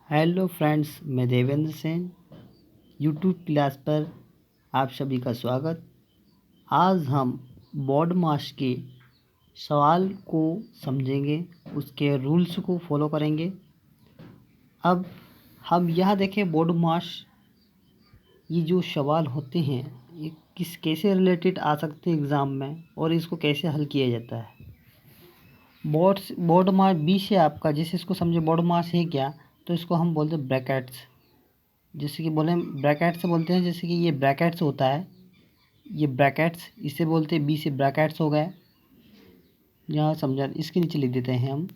Hello friends, मैं Devendra Sen. YouTube class पर आप सभी का स्वागत। आज हम बोर्ड मास के सवाल को समझेंगे, उसके रूल्स को फॉलो करेंगे। अब हम यह देखें बोर्ड मास, ये जो सवाल होते हैं ये कैसे रिलेटेड आ सकते हैं एग्ज़ाम में और इसको कैसे हल किया जाता है। बोर्ड मास बी से आपका, जैसे इसको समझे बोर्ड मास है क्या, तो इसको हम बोलते हैं ब्रैकेट्स। जैसे कि बोले ब्रैकेट से बोलते हैं, जैसे कि ये ब्रैकेट्स होता है, ये ब्रैकेट्स इसे बोलते हैं, बी से ब्रैकेट्स हो गए। यहाँ समझा, इसके नीचे लिख देते हैं हम,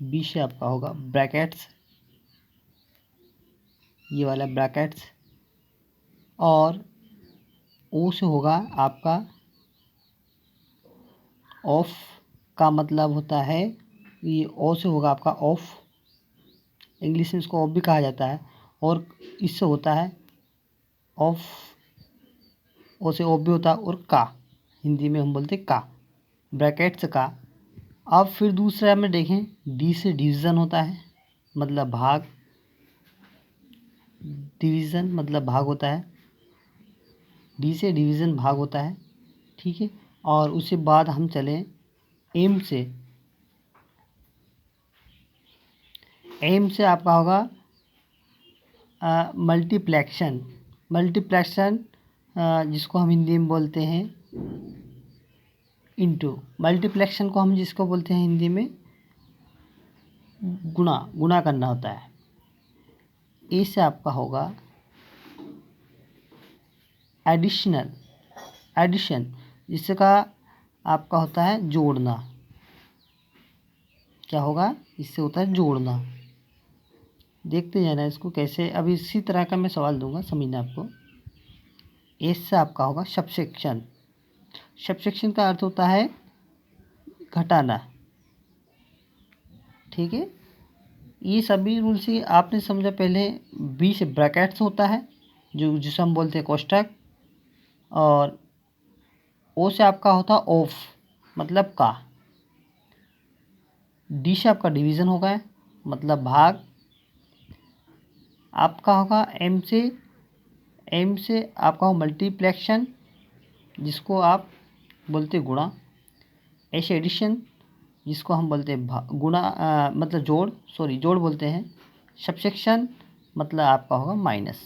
बी से आपका होगा ब्रैकेट्स, ये वाला ब्रैकेट्स, और ओ से होगा आपका ऑफ, का मतलब होता है, ये ओ से होगा आपका ऑफ, इंग्लिश में इसको ऑफ भी कहा जाता है, और इससे होता है ऑफ, ओ से ऑफ भी होता है, और का, हिंदी में हम बोलते हैं का, ब्रैकेट्स का। अब फिर दूसरा में देखें, डी से डिवीज़न होता है, मतलब भाग, डिवीज़न मतलब भाग होता है, डी से डिवीज़न भाग होता है, ठीक है। और उसके बाद हम चलें एम से, एम से आपका होगा मल्टीप्लेक्शन, मल्टीप्लेक्शन जिसको हम हिंदी में बोलते हैं इनटू, मल्टीप्लेक्शन को हम जिसको बोलते हैं हिंदी में गुणा, गुणा करना होता है। ए से आपका होगा एडिशनल, एडिशन जिसका आपका होता है जोड़ना, क्या होगा, इससे होता है जोड़ना। देखते जाना इसको कैसे, अब इसी तरह का मैं सवाल दूंगा, समझना आपको। एस से आपका होगा सबसेक्शन, सबसेक्शन का अर्थ होता है घटाना, ठीक है। ये सभी रूल से आपने समझा। पहले बी से ब्रैकेट्स होता है, जो जिसे हम बोलते हैं कोष्ठक, और ओ से आपका होता है ऑफ, मतलब का, डी से आपका डिवीज़न होगा, मतलब भाग, आपका होगा एम से, एम से आपका हो मल्टीप्लेक्शन जिसको आप बोलते गुणा, ऐसे एडिशन जिसको हम बोलते हैं गुणा, मतलब जोड़, सॉरी जोड़ बोलते हैं, सबसेक्शन मतलब आपका होगा माइनस।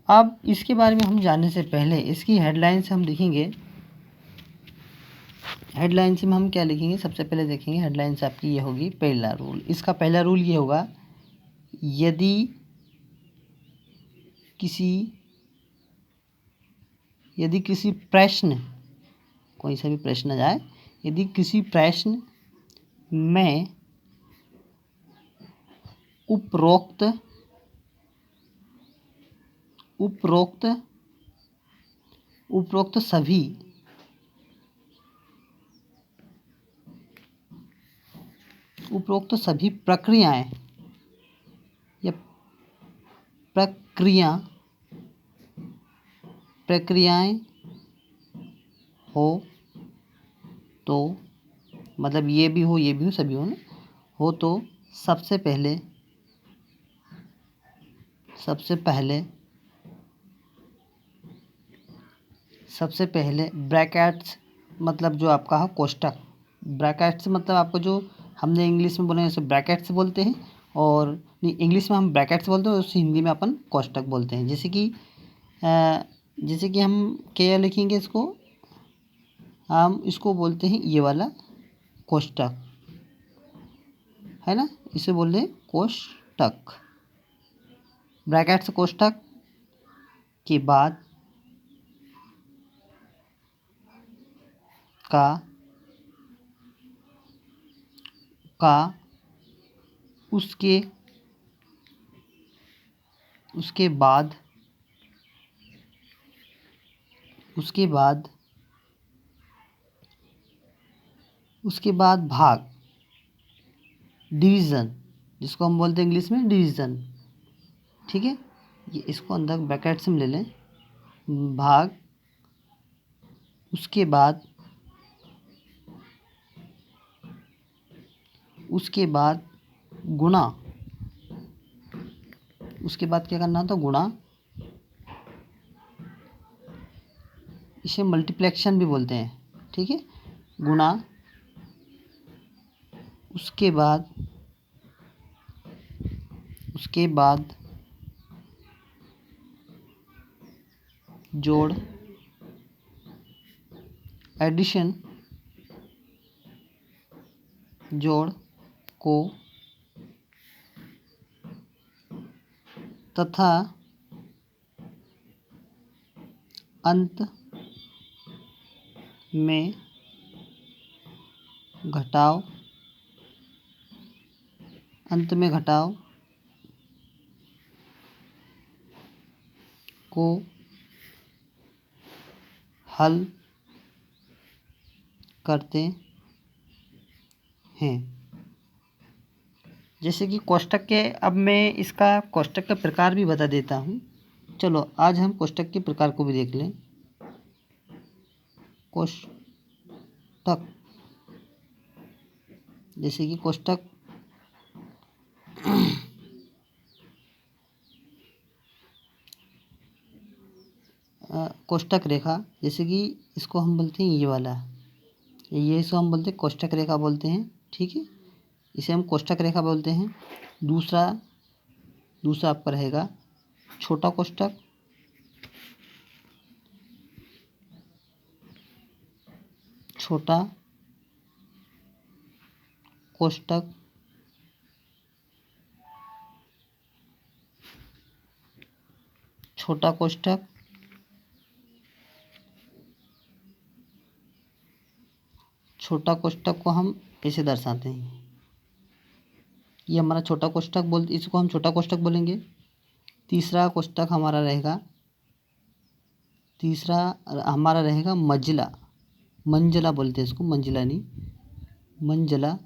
अब इसके बारे में हम जानने से पहले इसकी हेडलाइंस हम देखेंगे। हेडलाइंस में हम क्या लिखेंगे, सबसे पहले देखेंगे हेडलाइंस आपकी ये होगी, पहला रूल, इसका पहला रूल ये होगा, यदि किसी प्रश्न, कोई सा भी प्रश्न आ जाए, यदि किसी प्रश्न में उपरोक्त सभी प्रक्रियाएं या प्रक्रियाएं हो, तो मतलब ये भी हो, ये भी हो, सभी हो ना, हो तो सबसे पहले ब्रैकेट्स, मतलब जो आपका है कोष्ठक, ब्रैकेट्स मतलब आपको जो हमने इंग्लिश में बोले उसे ब्रैकेट्स बोलते हैं, और नहीं, इंग्लिश में हम ब्रैकेट्स बोलते हैं, उसे हिंदी में अपन कोष्ठक बोलते हैं। जैसे कि हम क्या लिखेंगे, इसको हम इसको बोलते हैं ये वाला कोष्ठक, है ना, इसे बोलते हैं कोष्ठक, ब्रैकेट्स कोष्ठक के बाद का उसके बाद भाग, डिवीज़न जिसको हम बोलते हैं इंग्लिश में डिवीज़न, ठीक है। ये इसको अंदर ब्रैकेट्स में ले लें, भाग, उसके बाद गुणा, उसके बाद क्या करना था, गुणा, इसे मल्टीप्लेक्शन भी बोलते हैं, ठीक है। गुणा, उसके बाद जोड़, एडिशन, जोड़ को, तथा अंत में घटाव, को हल करते हैं। जैसे कि कोष्ठक के, अब मैं इसका कोष्ठक का प्रकार भी बता देता हूँ। चलो आज हम कोष्ठक के प्रकार को भी देख लें। कोष्ठक, जैसे कि कोष्ठक कोष्ठक रेखा, जैसे कि इसको हम बोलते हैं ये वाला, ये इसको हम बोलते हैं कोष्ठक रेखा बोलते हैं, ठीक है। इसे हम कोष्ठक रेखा बोलते हैं। दूसरा आपका रहेगा छोटा कोष्ठक, छोटा कोष्ठक, छोटा कोष्ठक, छोटा कोष्ठक को हम ऐसे दर्शाते हैं, ये हमारा छोटा कोष्ठक बोलते, इसको हम छोटा कोष्ठक बोलेंगे। तीसरा कोष्ठक हमारा रहेगा, मंजिला, मंजिला बोलते हैं इसको, मंजिला नहीं, मंजिला